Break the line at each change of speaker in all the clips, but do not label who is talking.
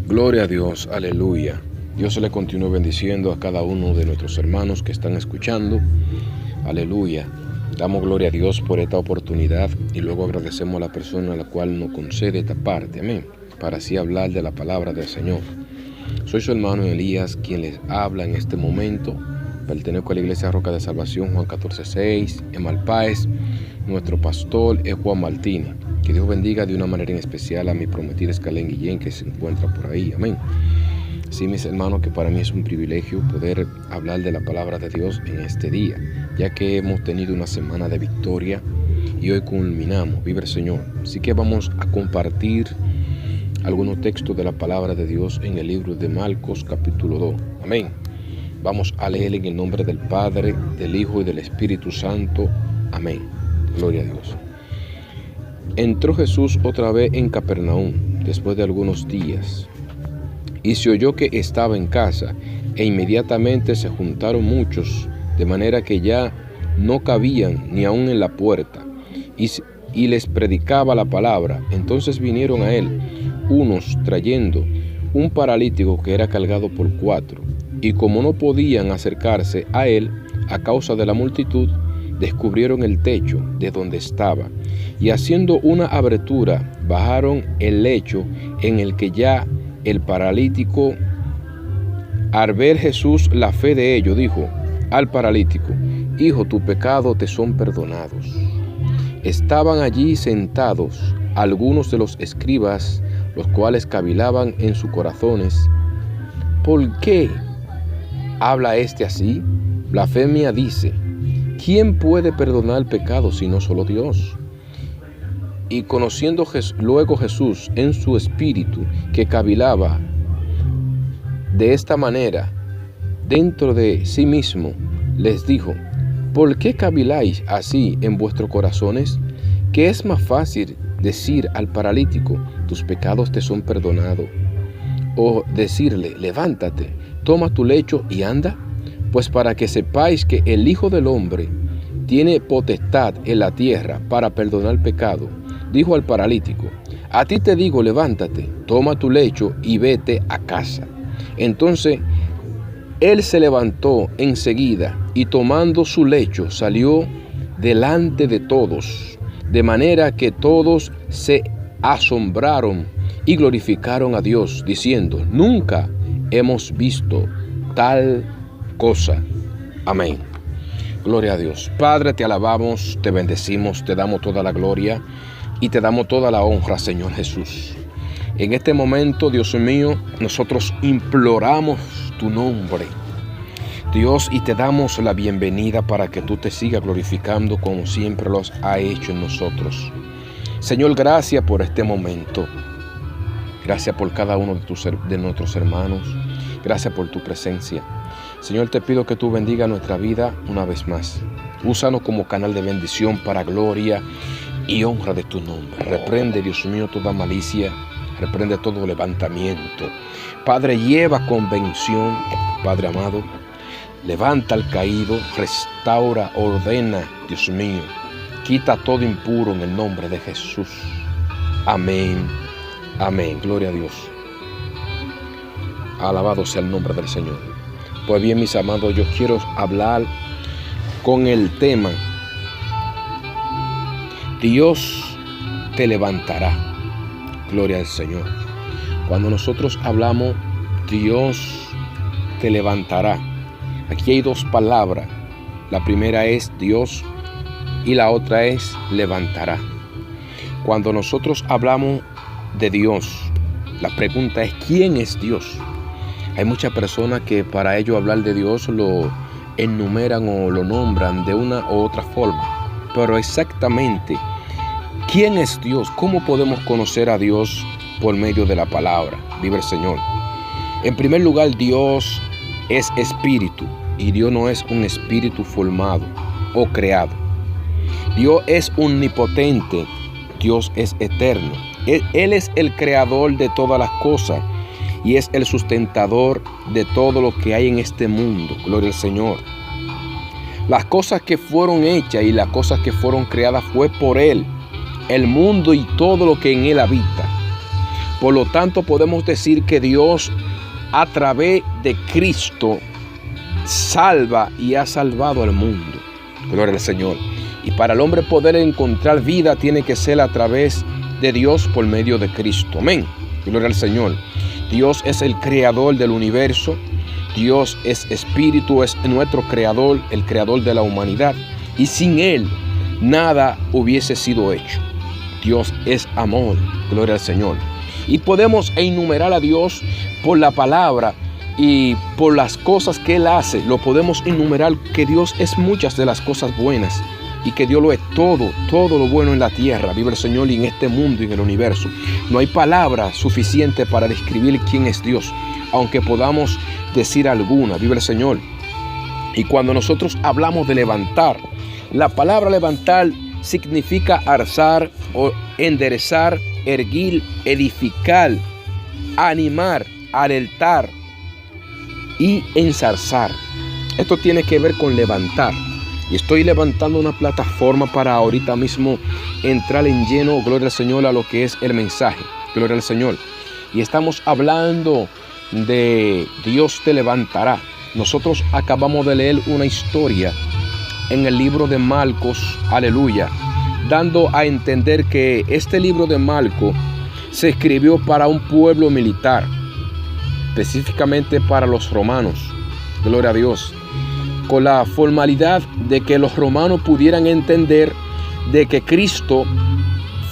Gloria a Dios, aleluya. Dios le continúe bendiciendo a cada uno de nuestros hermanos que están escuchando. Aleluya. Damos gloria a Dios por esta oportunidad y luego agradecemos a la persona a la cual nos concede esta parte. Amén. Para así hablar de la palabra del Señor. Soy su hermano Elías, quien les habla en este momento. Pertenezco a la Iglesia Roca de Salvación, Juan 14:6, en Malpáez. Nuestro pastor es Juan Martínez. Que Dios bendiga de una manera en especial a mi prometida Escalén Guillén, que se encuentra por ahí. Amén. Sí, mis hermanos, que para mí es un privilegio poder hablar de la palabra de Dios en este día, ya que hemos tenido una semana de victoria y hoy culminamos. Vive el Señor. Así que vamos a compartir algunos textos de la palabra de Dios en el libro de Marcos capítulo 2. Amén. Vamos a leer en el nombre del Padre, del Hijo y del Espíritu Santo. Amén. Gloria a Dios. Entró Jesús otra vez en Capernaum, después de algunos días, y se oyó que estaba en casa, e inmediatamente se juntaron muchos, de manera que ya no cabían ni aun en la puerta, y les predicaba la palabra. Entonces vinieron a él unos trayendo un paralítico que era cargado por 4, y como no podían acercarse a él a causa de la multitud, descubrieron el techo de donde estaba, y haciendo una abertura, bajaron el lecho en el que ya el paralítico. Al ver Jesús la fe de ellos, dijo al paralítico: Hijo, tus pecados te son perdonados. Estaban allí sentados algunos de los escribas, los cuales cavilaban en sus corazones: ¿por qué habla este así? Blasfemia dice. ¿Quién puede perdonar pecado sino solo Dios? Y conociendo luego Jesús en su espíritu que cavilaba de esta manera dentro de sí mismo, les dijo: ¿por qué caviláis así en vuestros corazones? ¿Qué es más fácil decir al paralítico: tus pecados te son perdonados? ¿O decirle: levántate, toma tu lecho y anda? Pues para que sepáis que el Hijo del Hombre tiene potestad en la tierra para perdonar pecado, dijo al paralítico: a ti te digo, levántate, toma tu lecho y vete a casa. Entonces él se levantó enseguida y tomando su lecho salió delante de todos, de manera que todos se asombraron y glorificaron a Dios, diciendo: nunca hemos visto tal cosa. Amén. Gloria a Dios. Padre, te alabamos, te bendecimos, te damos toda la gloria y te damos toda la honra, Señor Jesús. En este momento, Dios mío, nosotros imploramos tu nombre, Dios, y te damos la bienvenida para que tú te sigas glorificando como siempre lo has hecho en nosotros. Señor, gracias por este momento. Gracias por cada uno de nuestros hermanos. Gracias por tu presencia. Señor, te pido que tú bendiga nuestra vida una vez más. Úsanos como canal de bendición para gloria y honra de tu nombre. Reprende, Dios mío, toda malicia. Reprende todo levantamiento. Padre, lleva convención, Padre amado. Levanta al caído, restaura, ordena, Dios mío. Quita todo impuro en el nombre de Jesús. Amén. Amén. Gloria a Dios. Alabado sea el nombre del Señor. Pues bien, mis amados, yo quiero hablar con el tema: Dios te levantará. Gloria al Señor. Cuando nosotros hablamos Dios te levantará, aquí hay dos palabras. La primera es Dios y la otra es levantará. Cuando nosotros hablamos de Dios, la pregunta es: ¿quién es Dios? Hay muchas personas que para ello hablar de Dios lo enumeran o lo nombran de una u otra forma. Pero exactamente, ¿quién es Dios? ¿Cómo podemos conocer a Dios? Por medio de la palabra. Vive el Señor. En primer lugar, Dios es espíritu, y Dios no es un espíritu formado o creado. Dios es omnipotente, Dios es eterno. Él es el creador de todas las cosas y es el sustentador de todo lo que hay en este mundo. Gloria al Señor. Las cosas que fueron hechas y las cosas que fueron creadas fue por Él, el mundo y todo lo que en Él habita. Por lo tanto, podemos decir que Dios, a través de Cristo, salva y ha salvado al mundo. Gloria al Señor. Y para el hombre poder encontrar vida, tiene que ser a través de Dios por medio de Cristo. Amén. Gloria al Señor. Dios es el creador del universo. Dios es espíritu, es nuestro creador, el creador de la humanidad. Y sin Él, nada hubiese sido hecho. Dios es amor. Gloria al Señor. Y podemos enumerar a Dios por la palabra y por las cosas que Él hace. Lo podemos enumerar, que Dios es muchas de las cosas buenas y que Dios lo es todo lo bueno en la tierra. Vive el Señor, y en este mundo y en el universo. No hay palabra suficiente para describir quién es Dios, aunque podamos decir alguna. Vive el Señor. Y cuando nosotros hablamos de levantar, la palabra levantar significa alzar o enderezar, erguir, edificar, animar, alertar y ensalzar. Esto tiene que ver con levantar. Y estoy levantando una plataforma para ahorita mismo entrar en lleno, gloria al Señor, a lo que es el mensaje. Gloria al Señor. Y estamos hablando de Dios te levantará. Nosotros acabamos de leer una historia en el libro de Marcos, aleluya, dando a entender que este libro de Marcos se escribió para un pueblo militar, específicamente para los romanos, gloria a Dios, con la formalidad de que los romanos pudieran entender de que Cristo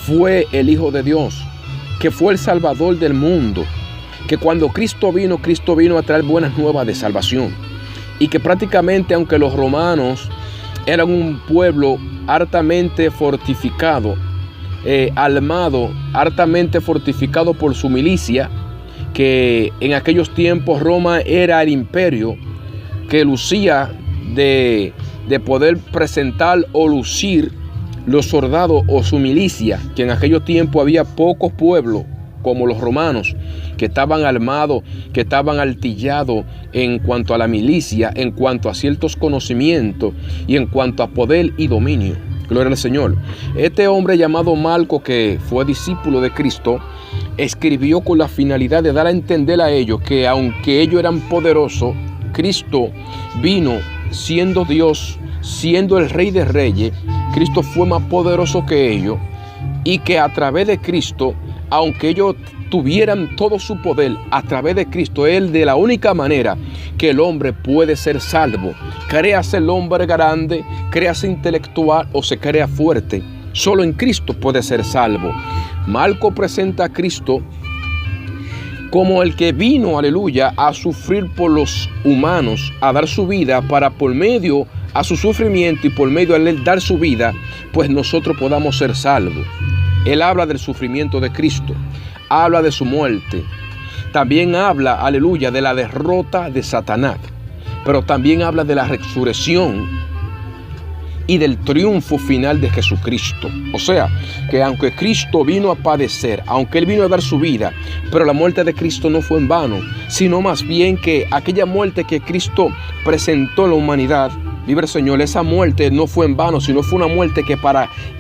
fue el Hijo de Dios, que fue el Salvador del mundo, que cuando Cristo vino a traer buenas nuevas de salvación, y que prácticamente, aunque los romanos eran un pueblo hartamente fortificado, armado, hartamente fortificado por su milicia, que en aquellos tiempos Roma era el imperio que lucía de poder presentar o lucir los soldados o su milicia, que en aquellos tiempos había pocos pueblos como los romanos, que estaban armados, que estaban artillados en cuanto a la milicia, en cuanto a ciertos conocimientos y en cuanto a poder y dominio. Gloria al Señor. Este hombre llamado Marcos, que fue discípulo de Cristo, escribió con la finalidad de dar a entender a ellos que aunque ellos eran poderosos, Cristo vino siendo Dios, siendo el Rey de Reyes. Cristo fue más poderoso que ellos, y que a través de Cristo, aunque ellos tuvieran todo su poder, a través de Cristo, Él, de la única manera que el hombre puede ser salvo, créase el hombre grande, créase intelectual o se crea fuerte, solo en Cristo puede ser salvo. Marcos presenta a Cristo como el que vino, aleluya, a sufrir por los humanos, a dar su vida para, por medio a su sufrimiento y por medio de él dar su vida, pues nosotros podamos ser salvos. Él habla del sufrimiento de Cristo, habla de su muerte, también habla, aleluya, de la derrota de Satanás, pero también habla de la resurrección y del triunfo final de Jesucristo. O sea, que aunque Cristo vino a padecer, aunque Él vino a dar su vida, pero la muerte de Cristo no fue en vano, sino más bien que aquella muerte que Cristo presentó a la humanidad, vive el Señor, esa muerte no fue en vano, sino fue una muerte que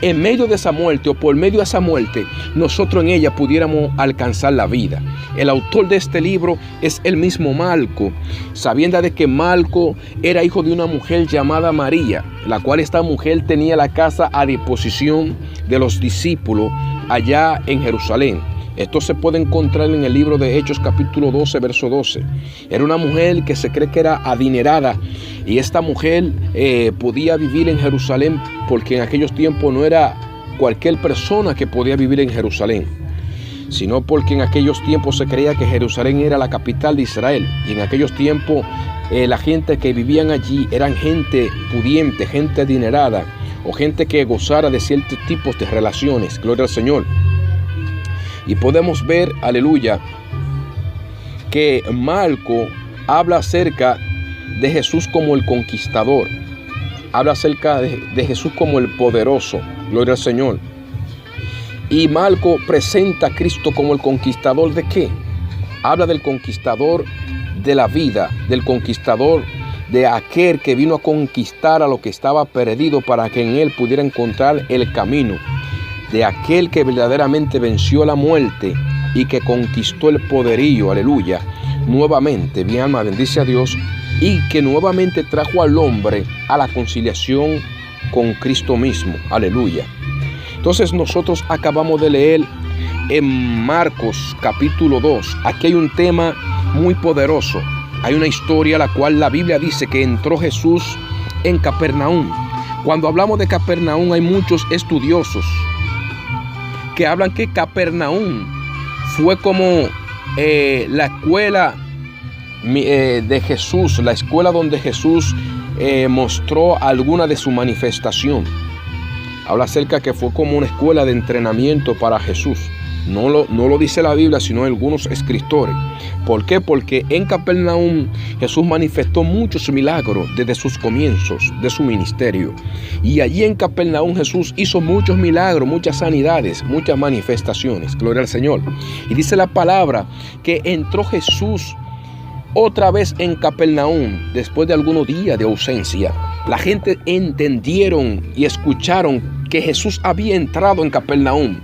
en medio de esa muerte o por medio de esa muerte, nosotros en ella pudiéramos alcanzar la vida. El autor de este libro es el mismo Marcos, sabiendo de que Marcos era hijo de una mujer llamada María, la cual esta mujer tenía la casa a disposición de los discípulos allá en Jerusalén. Esto se puede encontrar en el libro de Hechos capítulo 12, verso 12. Era una mujer que se cree que era adinerada, y esta mujer podía vivir en Jerusalén porque en aquellos tiempos no era cualquier persona que podía vivir en Jerusalén, sino porque en aquellos tiempos se creía que Jerusalén era la capital de Israel, y en aquellos tiempos la gente que vivían allí eran gente pudiente, gente adinerada o gente que gozara de ciertos tipos de relaciones. Gloria al Señor. Y podemos ver, aleluya, que Marcos habla acerca de Jesús como el conquistador. Habla acerca de Jesús como el poderoso. Gloria al Señor. Y Marcos presenta a Cristo como el conquistador ¿de qué? Habla del conquistador de la vida, del conquistador de aquel que vino a conquistar a lo que estaba perdido para que en él pudiera encontrar el camino, de aquel que verdaderamente venció la muerte y que conquistó el poderío, aleluya, nuevamente, mi alma bendice a Dios, y que nuevamente trajo al hombre a la conciliación con Cristo mismo, aleluya. Entonces nosotros acabamos de leer en Marcos capítulo 2, aquí hay un tema muy poderoso, hay una historia la cual la Biblia dice que entró Jesús en Capernaum. Cuando hablamos de Capernaum hay muchos estudiosos que hablan que Capernaum fue como la escuela de Jesús, la escuela donde Jesús mostró alguna de su manifestación. Habla acerca que fue como una escuela de entrenamiento para Jesús. No lo dice la Biblia, sino algunos escritores. ¿Por qué? Porque en Capernaum Jesús manifestó muchos milagros desde sus comienzos de su ministerio. Y allí en Capernaum Jesús hizo muchos milagros, muchas sanidades, muchas manifestaciones. Gloria al Señor. Y dice la palabra que entró Jesús otra vez en Capernaum después de algunos días de ausencia. La gente entendieron y escucharon que Jesús había entrado en Capernaum.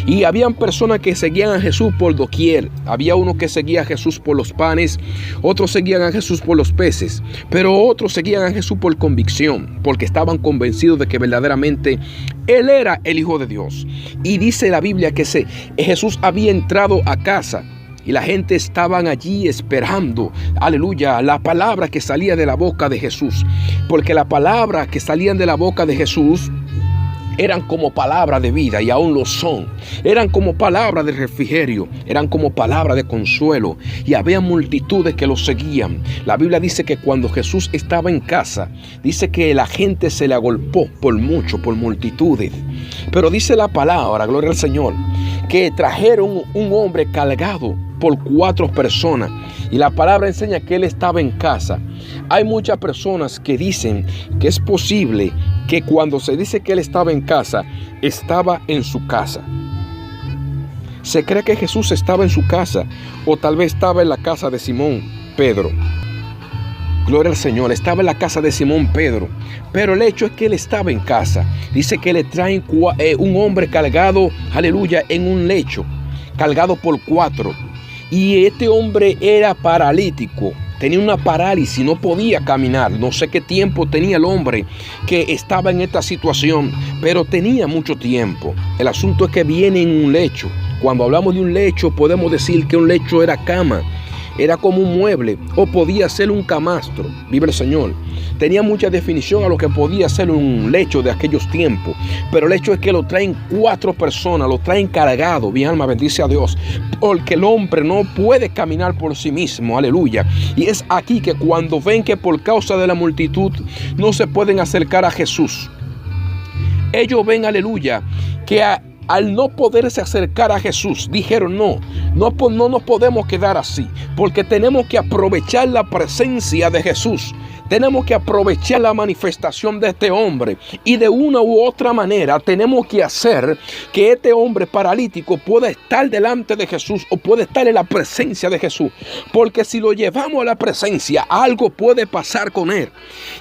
Y habían personas que seguían a Jesús por doquier. Había uno que seguía a Jesús por los panes, otros seguían a Jesús por los peces, pero otros seguían a Jesús por convicción, porque estaban convencidos de que verdaderamente Él era el Hijo de Dios. Y dice la Biblia que Jesús había entrado a casa. Y la gente estaban allí esperando, aleluya, la palabra que salía de la boca de Jesús. Porque la palabra que salían de la boca de Jesús eran como palabras de vida, y aún lo son. Eran como palabras de refrigerio, eran como palabras de consuelo, y había multitudes que lo seguían. La Biblia dice que cuando Jesús estaba en casa, dice que la gente se le agolpó por multitudes. Pero dice la palabra, gloria al Señor, que trajeron un hombre cargado por 4 personas, y la palabra enseña que él estaba en casa. Hay muchas personas que dicen que es posible que cuando se dice que él estaba en casa, estaba en su casa. Se cree que Jesús estaba en su casa, o tal vez estaba en la casa de Simón Pedro. Gloria al Señor, estaba en la casa de Simón Pedro. Pero el hecho es que él estaba en casa. Dice que le traen un hombre cargado, aleluya, en un lecho, cargado por 4. Y este hombre era paralítico, tenía una parálisis, no podía caminar. No sé qué tiempo tenía el hombre que estaba en esta situación, pero tenía mucho tiempo. El asunto es que viene en un lecho. Cuando hablamos de un lecho, podemos decir que un lecho era cama, era como un mueble, o podía ser un camastro. Vive el Señor. Tenía mucha definición a lo que podía ser un lecho de aquellos tiempos. Pero el hecho es que lo traen 4 personas, lo traen cargado. Mi alma bendice a Dios. Porque el hombre no puede caminar por sí mismo. Aleluya. Y es aquí que cuando ven que por causa de la multitud no se pueden acercar a Jesús, ellos ven, aleluya, que al no poderse acercar a Jesús, dijeron no nos podemos quedar así, porque tenemos que aprovechar la presencia de Jesús. Tenemos que aprovechar la manifestación de este hombre, y de una u otra manera tenemos que hacer que este hombre paralítico pueda estar delante de Jesús, o pueda estar en la presencia de Jesús, porque si lo llevamos a la presencia, algo puede pasar con él.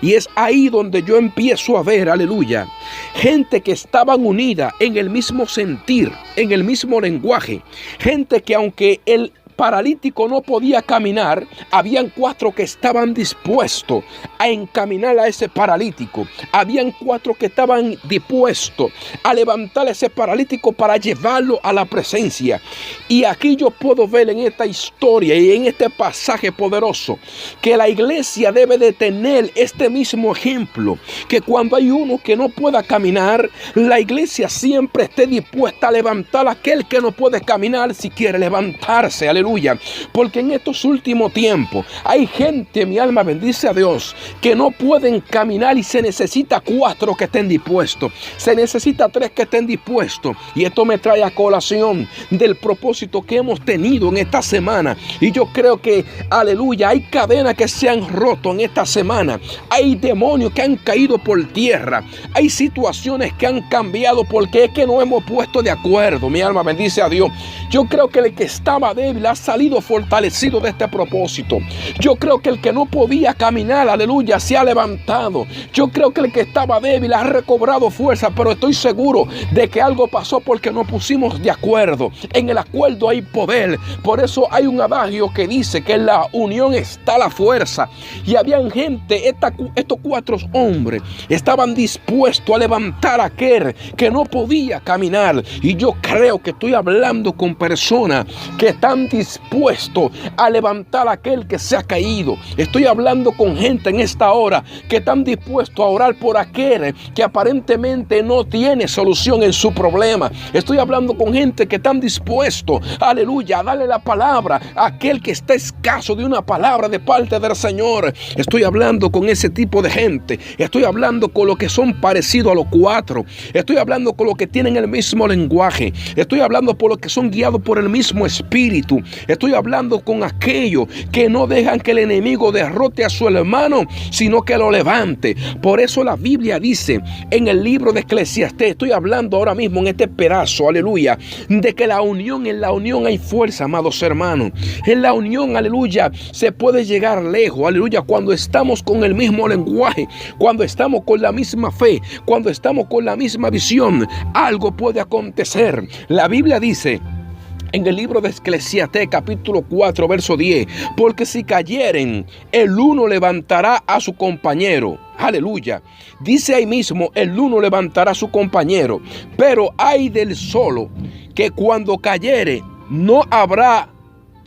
Y es ahí donde yo empiezo a ver, aleluya, gente que estaban unida en el mismo sentir, en el mismo lenguaje, gente que aunque el paralítico no podía caminar, habían 4 que estaban dispuestos a encaminar a ese paralítico. Habían 4 que estaban dispuestos a levantar a ese paralítico para llevarlo a la presencia. Y aquí yo puedo ver en esta historia y en este pasaje poderoso que la iglesia debe de tener este mismo ejemplo, que cuando hay uno que no pueda caminar, la iglesia siempre esté dispuesta a levantar a aquel que no puede caminar si quiere levantarse. Aleluya. Porque en estos últimos tiempos hay gente, mi alma bendice a Dios, que no pueden caminar, y se necesita 4 que estén dispuestos. Se necesita 3 que estén dispuestos. Y esto me trae a colación del propósito que hemos tenido en esta semana. Y yo creo que, aleluya, hay cadenas que se han roto en esta semana. Hay demonios que han caído por tierra. Hay situaciones que han cambiado porque es que no hemos puesto de acuerdo. Mi alma bendice a Dios. Yo creo que el que estaba débil ha salido fortalecido de este propósito. Yo creo que el que no podía caminar, aleluya, se ha levantado. Yo creo que el que estaba débil ha recobrado fuerza, pero estoy seguro de que algo pasó porque nos pusimos de acuerdo. En el acuerdo hay poder. Por eso hay un adagio que dice que en la unión está la fuerza. Y habían gente, estos 4 hombres estaban dispuestos a levantar a aquel que no podía caminar. Y yo creo que estoy hablando con personas que están dispuestos a levantar a aquel que se ha caído. Estoy hablando con gente en esta hora que están dispuestos a orar por aquel que aparentemente no tiene solución en su problema. Estoy hablando con gente que están dispuestos, aleluya, a darle la palabra a aquel que está escaso de una palabra de parte del Señor. Estoy hablando con ese tipo de gente. Estoy hablando con los que son parecidos a los 4. Estoy hablando con los que tienen el mismo lenguaje. Estoy hablando por los que son guiados por el mismo espíritu. Estoy hablando con aquellos que no dejan que el enemigo derrote a su hermano, sino que lo levante. Por eso la Biblia dice en el libro de Eclesiastés, estoy hablando ahora mismo en este pedazo, aleluya, de que en la unión hay fuerza, amados hermanos. En la unión, aleluya, se puede llegar lejos, aleluya, cuando estamos con el mismo lenguaje, cuando estamos con la misma fe, cuando estamos con la misma visión, algo puede acontecer. La Biblia dice en el libro de Eclesiastés capítulo 4 verso 10, porque si cayeren, el uno levantará a su compañero. Aleluya. Dice ahí mismo, el uno levantará a su compañero, pero hay del solo, que cuando cayere, no habrá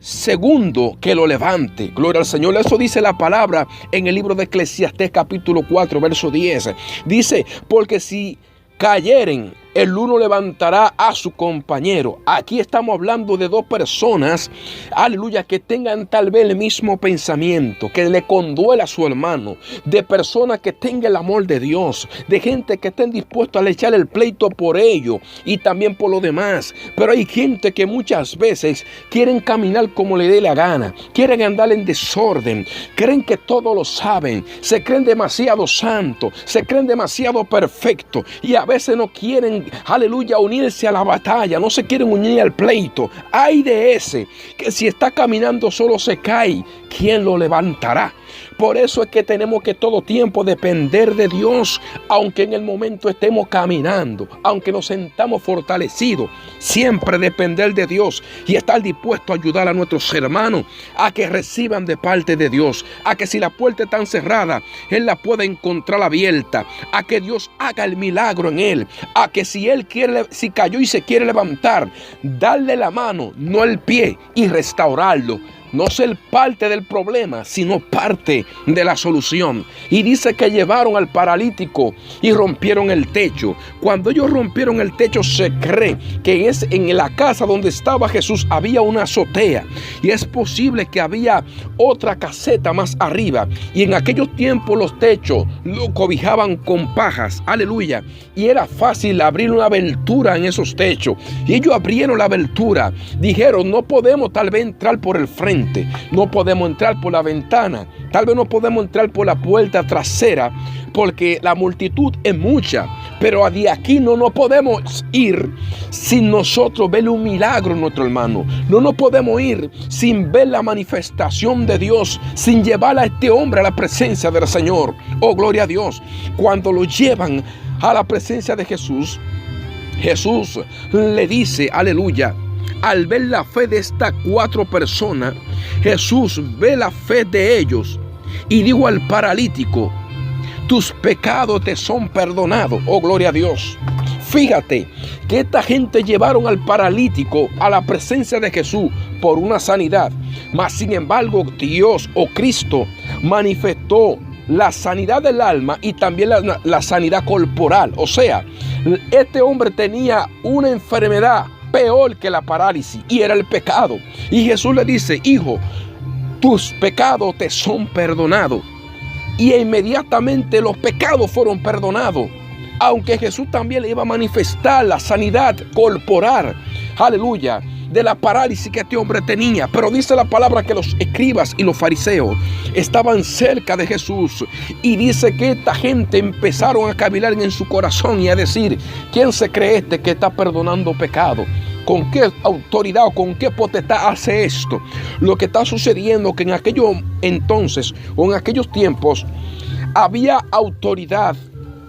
segundo que lo levante. Gloria al Señor. Eso dice la palabra en el libro de Eclesiastés capítulo 4 verso 10. Dice, porque si cayeren, el uno levantará a su compañero. Aquí estamos hablando de 2 personas, aleluya, que tengan tal vez el mismo pensamiento, que le conduela a su hermano, de personas que tengan el amor de Dios, de gente que estén dispuestos a echar el pleito por ello y también por lo demás. Pero hay gente que muchas veces quieren caminar como le dé la gana, quieren andar en desorden, creen que todo lo saben, se creen demasiado santos, se creen demasiado perfectos y a veces no quieren, aleluya, unirse a la batalla, no se quieren unir al pleito. Ay de ese que si está caminando solo se cae, ¿quién lo levantará? Por eso es que tenemos que todo tiempo depender de Dios, aunque en el momento estemos caminando, aunque nos sentamos fortalecidos, siempre depender de Dios y estar dispuesto a ayudar a nuestros hermanos a que reciban de parte de Dios, a que si la puerta está cerrada, Él la pueda encontrar abierta, a que Dios haga el milagro en Él, a que si Él quiere, si cayó y se quiere levantar, darle la mano, no el pie, y restaurarlo. No ser parte del problema, sino parte de la solución. Y dice que llevaron al paralítico y rompieron el techo. Cuando ellos rompieron el techo, se cree que en la casa donde estaba Jesús había una azotea. Y es posible que había otra caseta más arriba. Y en aquellos tiempos los techos lo cobijaban con pajas. Aleluya. Y era fácil abrir una abertura en esos techos. Y ellos abrieron la abertura. Dijeron, no podemos tal vez entrar por el frente. No podemos entrar por la ventana, tal vez no podemos entrar por la puerta trasera porque la multitud es mucha, pero de aquí no nos podemos ir sin nosotros ver un milagro en nuestro hermano. No nos podemos ir sin ver la manifestación de Dios, sin llevar a este hombre a la presencia del Señor. Oh, gloria a Dios. Cuando lo llevan a la presencia de Jesús, Jesús le dice, aleluya, al ver la fe de estas 4 personas, Jesús ve la fe de ellos y dijo al paralítico, tus pecados te son perdonados. Oh, gloria a Dios. Fíjate que esta gente llevaron al paralítico a la presencia de Jesús por una sanidad. Mas sin embargo, Dios o Cristo manifestó la sanidad del alma y también la sanidad corporal. O sea, este hombre tenía una enfermedad peor que la parálisis y era el pecado. Y Jesús le dice, hijo, tus pecados te son perdonados. Y inmediatamente los pecados fueron perdonados. Aunque Jesús también le iba a manifestar la sanidad corporal, aleluya, de la parálisis que este hombre tenía. Pero dice la palabra que los escribas y los fariseos estaban cerca de Jesús. Y dice que esta gente empezaron a cavilar en su corazón y a decir, ¿quién se cree este que está perdonando pecado? ¿Con qué autoridad o con qué potestad hace esto? Lo que está sucediendo es que en aquellos entonces o en aquellos tiempos había autoridad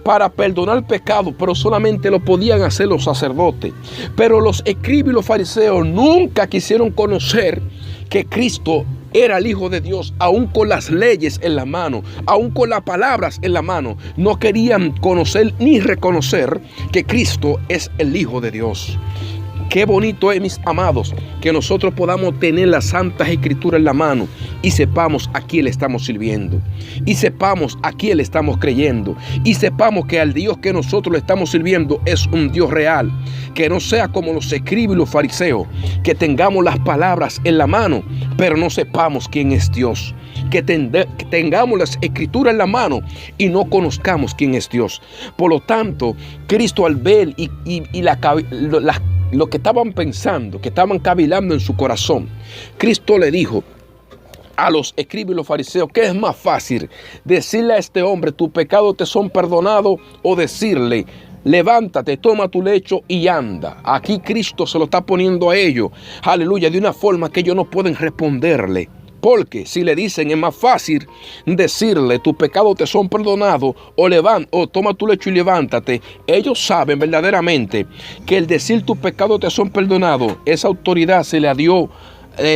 para perdonar pecado, pero solamente lo podían hacer los sacerdotes. Pero los escribas y los fariseos nunca quisieron conocer que Cristo era el Hijo de Dios, aún con las leyes en la mano, aún con las palabras en la mano. No querían conocer ni reconocer que Cristo es el Hijo de Dios. Qué bonito es, mis amados, que nosotros podamos tener las santas escrituras en la mano y sepamos a quién le estamos sirviendo, y sepamos a quién le estamos creyendo, y sepamos que al Dios que nosotros le estamos sirviendo es un Dios real. Que no sea como los escribas y los fariseos, que tengamos las palabras en la mano, pero no sepamos quién es Dios. Que tengamos las escrituras en la mano y no conozcamos quién es Dios. Por lo tanto, Cristo, al ver lo que estaban pensando, que estaban cavilando en su corazón, Cristo le dijo a los escribas y los fariseos: ¿qué es más fácil? Decirle a este hombre, tus pecados te son perdonados, o decirle, levántate, toma tu lecho y anda. Aquí Cristo se lo está poniendo a ellos, aleluya, de una forma que ellos no pueden responderle. Porque si le dicen, es más fácil decirle, tus pecados te son perdonados, o toma tu lecho y levántate. Ellos saben verdaderamente que el decir tus pecados te son perdonados, esa autoridad se le dio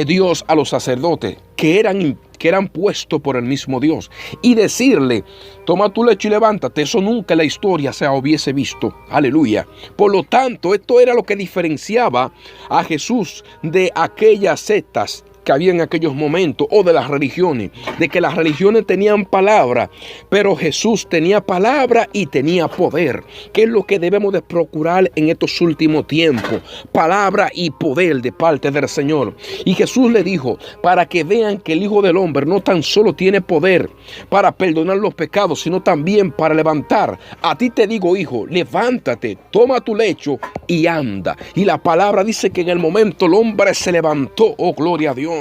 Dios a los sacerdotes, que eran puestos por el mismo Dios. Y decirle, toma tu lecho y levántate, eso nunca en la historia se hubiese visto. Aleluya. Por lo tanto, esto era lo que diferenciaba a Jesús de aquellas sectas que había en aquellos momentos, o de las religiones, de que las religiones tenían palabra, pero Jesús tenía palabra y tenía poder, que es lo que debemos de procurar en estos últimos tiempos: palabra y poder de parte del Señor. Y Jesús le dijo, para que vean que el Hijo del Hombre no tan solo tiene poder para perdonar los pecados, sino también para levantar. A ti te digo, hijo, levántate, toma tu lecho y anda. Y la palabra dice que en el momento el hombre se levantó, oh gloria a Dios,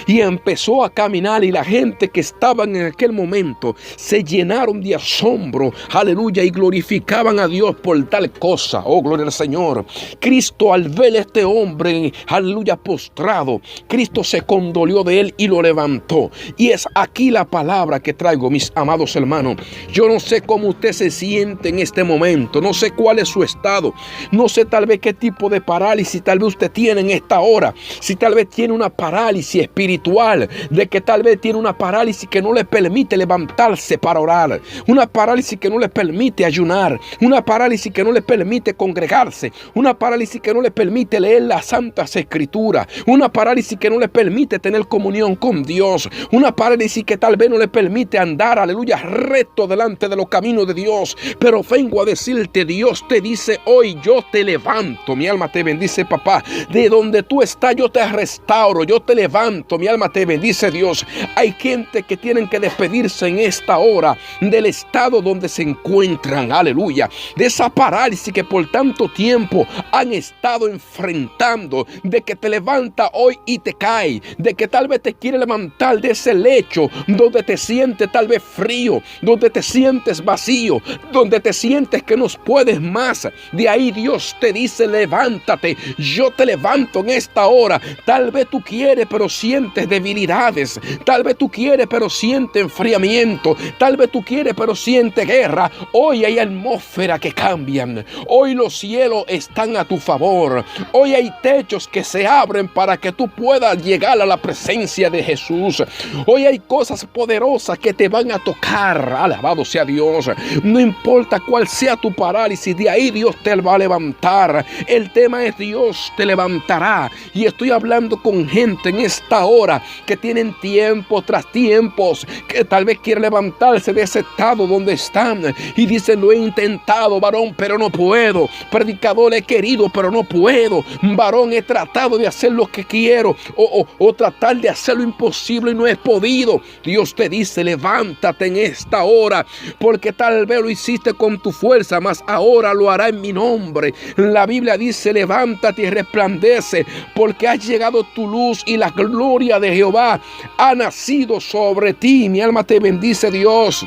y empezó a caminar, y la gente que estaban en aquel momento se llenaron de asombro, aleluya, y glorificaban a Dios por tal cosa, oh gloria al Señor. Cristo, al ver a este hombre, aleluya, postrado, Cristo se condolió de él y lo levantó. Y es aquí la palabra que traigo, mis amados hermanos. Yo no sé cómo usted se siente en este momento, no sé cuál es su estado, no sé tal vez qué tipo de parálisis tal vez usted tiene en esta hora. Si tal vez tiene una parálisis espiritual, de que tal vez tiene una parálisis que no le permite levantarse para orar, una parálisis que no le permite ayunar, una parálisis que no le permite congregarse, una parálisis que no le permite leer las santas escrituras, una parálisis que no le permite tener comunión con Dios, una parálisis que tal vez no le permite andar, aleluya, recto delante de los caminos de Dios. Pero vengo a decirte, Dios te dice hoy, yo te levanto. Mi alma te bendice, papá. De donde tú estás, yo te restauro, yo te levanto. Mi alma te bendice, Dios. Hay gente que tienen que despedirse en esta hora del estado donde se encuentran, aleluya, de esa parálisis que por tanto tiempo han estado enfrentando, de que te levanta hoy y te cae, de que tal vez te quiere levantar de ese lecho donde te sientes tal vez frío, donde te sientes vacío, donde te sientes que no puedes más. De ahí Dios te dice, levántate, yo te levanto en esta hora. Tal vez tú quieres, pero sientes debilidades. Tal vez tú quieres, pero sientes enfriamiento. Tal vez tú quieres, pero sientes guerra. Hoy hay atmósferas que cambian. Hoy los cielos están a tu favor. Hoy hay techos que se abren para que tú puedas llegar a la presencia de Jesús. Hoy hay cosas poderosas que te van a tocar. Alabado sea Dios. No importa cuál sea tu parálisis, de ahí Dios te va a levantar. El tema es Dios te levantará. Y estoy hablando con gente en esta hora que tienen tiempos tras tiempos, que tal vez quieren levantarse de ese estado donde están y dicen, lo he intentado, varón, pero no puedo. Predicador, he querido, pero no puedo. Varón, he tratado de hacer lo que quiero, o tratar de hacer lo imposible y no he podido. Dios te dice, levántate en esta hora, porque tal vez lo hiciste con tu fuerza, mas ahora lo hará en mi nombre. La Biblia dice, levántate y resplandece, porque ha llegado tu luz y la gloria de Jehová ha nacido sobre ti. Mi alma te bendice, Dios.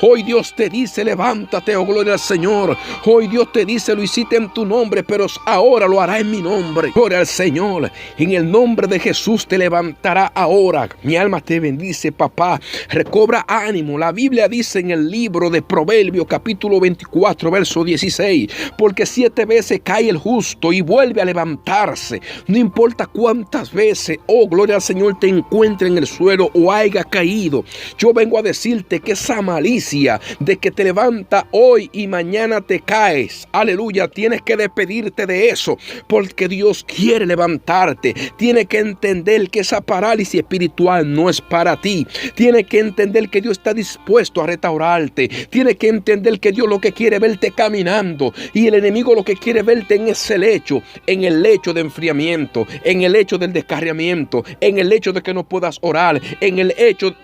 Hoy Dios te dice, levántate, oh gloria al Señor. Hoy Dios te dice, lo hiciste en tu nombre, pero ahora lo hará en mi nombre. Gloria al Señor. En el nombre de Jesús te levantará ahora. Mi alma te bendice, papá. Recobra ánimo. La Biblia dice en el libro de Proverbios, capítulo 24, verso 16, porque 7 veces cae el justo y vuelve a levantarse. No importa cuántas veces, oh gloria al Señor, te encuentre en el suelo o haya caído. Yo vengo a decirte que esa malicia de que te levanta hoy y mañana te caes, aleluya, tienes que despedirte de eso, porque Dios quiere levantarte. Tienes que entender que esa parálisis espiritual no es para ti. Tienes que entender que Dios está dispuesto a restaurarte. Tienes que entender que Dios lo que quiere es verte caminando, y el enemigo lo que quiere es verte en ese lecho, en el lecho de enfriamiento, en el lecho del descarriamiento, en el hecho de que no puedas orar, en el hecho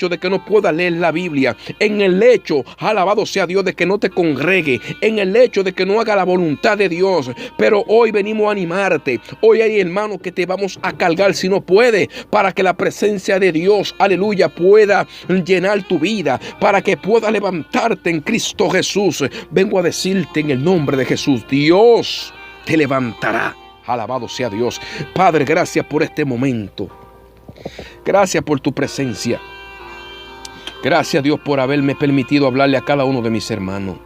de que no puedas leer la Biblia, en el hecho, alabado sea Dios, de que no te congregue, en el hecho de que no haga la voluntad de Dios. Pero hoy venimos a animarte. Hoy hay hermanos que te vamos a cargar si no puede, para que la presencia de Dios, aleluya, pueda llenar tu vida, para que pueda levantarte en Cristo Jesús. Vengo a decirte en el nombre de Jesús, Dios te levantará. Alabado sea Dios. Padre, gracias por este momento. Gracias por tu presencia. Gracias, Dios, por haberme permitido hablarle a cada uno de mis hermanos.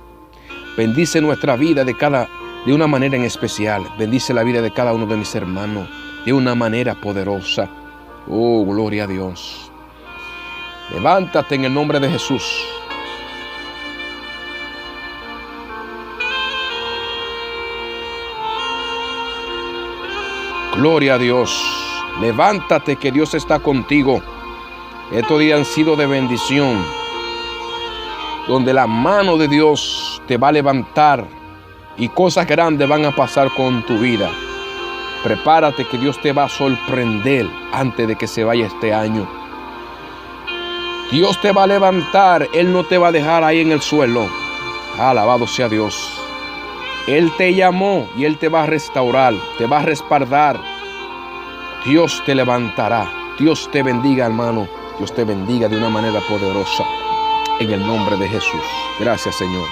Bendice nuestra vida de una manera en especial. Bendice la vida de cada uno de mis hermanos de una manera poderosa. Oh, gloria a Dios. Levántate en el nombre de Jesús. Gloria a Dios. Levántate, que Dios está contigo. Estos días han sido de bendición, donde la mano de Dios te va a levantar y cosas grandes van a pasar con tu vida. Prepárate, que Dios te va a sorprender antes de que se vaya este año. Dios te va a levantar. Él no te va a dejar ahí en el suelo. Alabado sea Dios. Él te llamó y Él te va a restaurar, te va a respaldar. Dios te levantará. Dios te bendiga, hermano. Dios te bendiga de una manera poderosa. En el nombre de Jesús. Gracias, Señor.